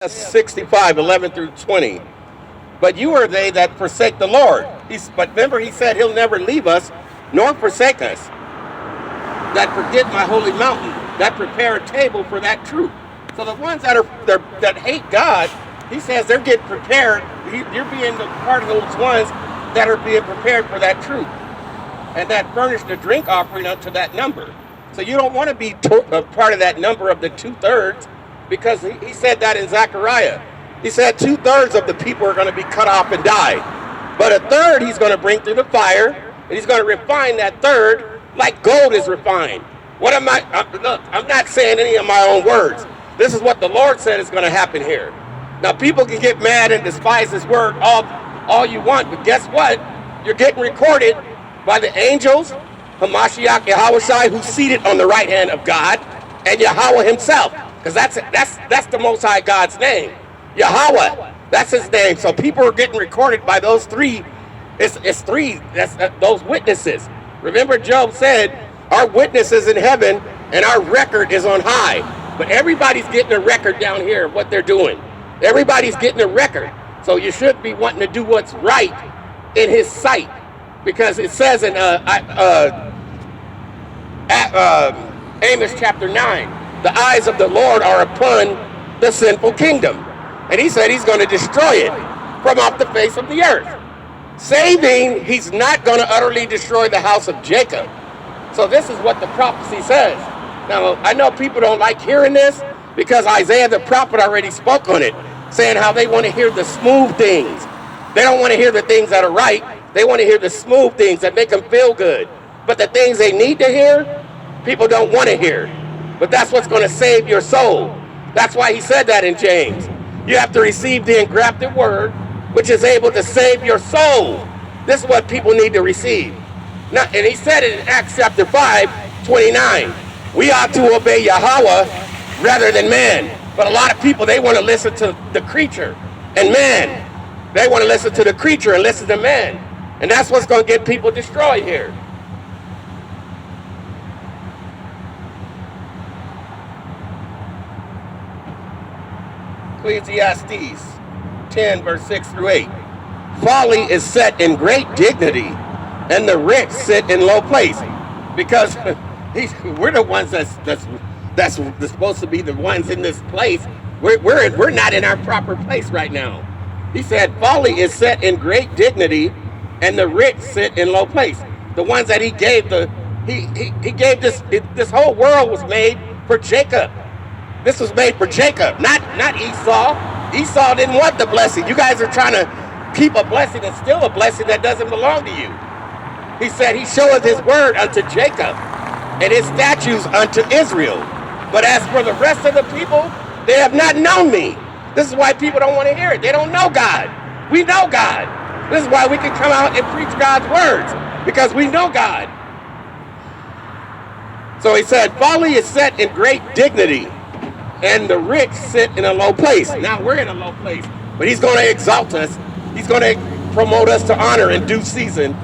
65, 11 through 20. But you are they that forsake the Lord. But remember, he said he'll never leave us nor forsake us. That forget my holy mountain, that prepare a table for that truth. So the ones that hate God, he says they're getting prepared. You're being the part of those ones that are being prepared for that truth, and that furnish the drink offering unto that number. So you don't want to be a part of that number of the 2/3, because he said that in Zechariah. He said 2/3 of the people are going to be cut off and die, but a third he's going to bring through the fire, and he's going to refine that third like gold is refined. What am I? Look, I'm not saying any of my own words. This is what the Lord said is going to happen here. Now, people can get mad and despise his word all you want, but guess what? You're getting recorded by the angels, Hamashiach Yahweh, who's seated on the right hand of God, and Yahweh himself, because that's the Most High God's name. Yahweh, that's his name. So people are getting recorded by those three. It's three. That's those witnesses. Remember, Job said, our witness is in heaven and our record is on high. But everybody's getting a record down here of what they're doing. Everybody's getting a record. So you should be wanting to do what's right in his sight. Because it says in Amos chapter 9, the eyes of the Lord are upon the sinful kingdom. And he said he's going to destroy it from off the face of the earth. Saving, he's not going to utterly destroy the house of Jacob. So this is what the prophecy says. Now, I know people don't like hearing this because Isaiah the prophet already spoke on it, saying how they want to hear the smooth things. They don't want to hear the things that are right. They want to hear the smooth things that make them feel good. But the things they need to hear, people don't want to hear. But that's what's going to save your soul. That's why he said that in James. You have to receive the engrafted word, which is able to save your soul. This is what people need to receive. Now, and he said it in Acts chapter 5:29. We ought to obey Yahweh rather than man. But a lot of people, they want to listen to the creature and man. They want to listen to the creature and listen to man. And that's what's going to get people destroyed here. Ecclesiastes 10, verse 6 through 8. Folly is set in great dignity, and the rich sit in low place. Because we're the ones that's supposed to be the ones in this place. We're not in our proper place right now. He said, folly is set in great dignity, and the rich sit in low place. The ones that he gave he gave this whole world was made for Jacob. This was made for Jacob, not Esau. Esau didn't want the blessing. You guys are trying to keep a blessing and steal a blessing that doesn't belong to you. He said he showeth his word unto Jacob and his statutes unto Israel. But as for the rest of the people, they have not known me. This is why people don't want to hear it. They don't know God. We know God. This is why we can come out and preach God's words, because we know God. So he said, folly is set in great dignity, and the rich sit in a low place. Now we're in a low place, but he's going to exalt us. He's going to promote us to honor in due season.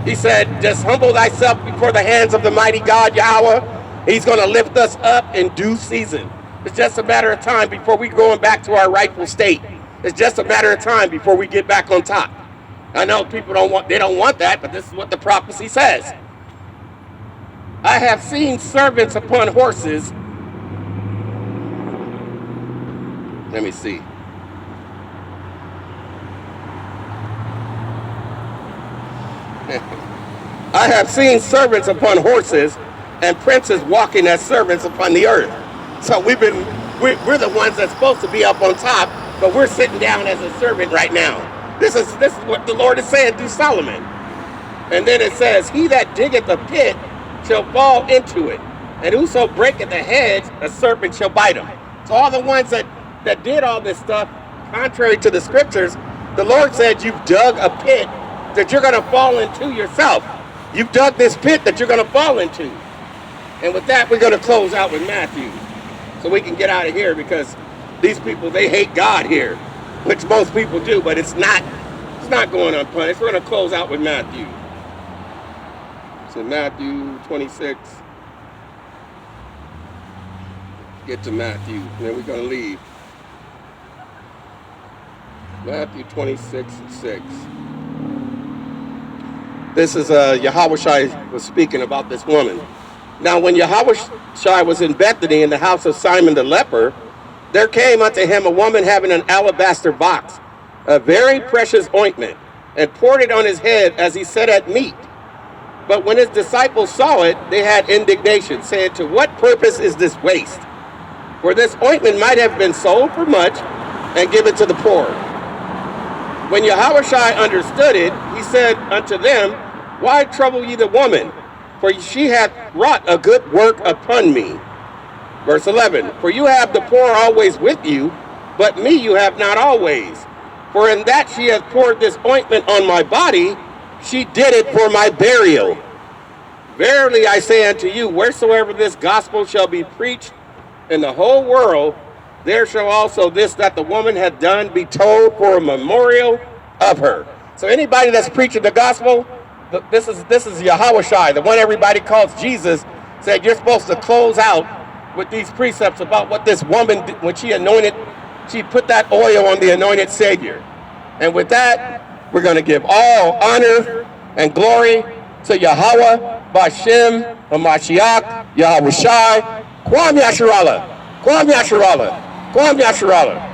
He said, just humble thyself before the hands of the mighty God, Yahweh. He's going to lift us up in due season. It's just a matter of time before we going back to our rightful state. It's just a matter of time before we get back on top. I know people don't want that, but this is what the prophecy says. I have seen servants upon horses. Let me see. I have seen servants upon horses and princes walking as servants upon the earth. So we're the ones that's supposed to be up on top, but we're sitting down as a servant right now. This is what the Lord is saying through Solomon. And then it says, he that diggeth a pit shall fall into it, and whoso breaketh the hedge, a serpent shall bite him. So all the ones that did all this stuff, contrary to the scriptures, the Lord said you've dug a pit that you're going to fall into yourself. You've dug this pit that you're going to fall into. And with that, we're going to close out with Matthew, so we can get out of here, because these people, they hate God here, which most people do, but it's not going unpunished. We're going to close out with Matthew. So Matthew 26. Get to Matthew, and then we're going to leave. Matthew 26:6. This is Yahushua was speaking about this woman. Now, when Yahushua was in Bethany in the house of Simon the leper, there came unto him a woman having an alabaster box, a very precious ointment, and poured it on his head as he sat at meat. But when his disciples saw it, they had indignation, saying, to what purpose is this waste? For this ointment might have been sold for much and given to the poor. When Yahushua understood it, he said unto them, why trouble ye the woman? For she hath wrought a good work upon me. Verse 11, for you have the poor always with you, but me you have not always. For in that she hath poured this ointment on my body, she did it for my burial. Verily I say unto you, wheresoever this gospel shall be preached in the whole world, there shall also this that the woman hath done be told for a memorial of her. So anybody that's preaching the gospel, this is Yahushua, the one everybody calls Jesus, said you're supposed to close out with these precepts about what this woman, when she anointed, she put that oil on the anointed Savior. And with that, we're going to give all honor and glory to Yahweh, Bashem, Hamashiach, Yahushua, Kwam Yasharallah, Kwam Yasharallah, Kwam Yasharallah.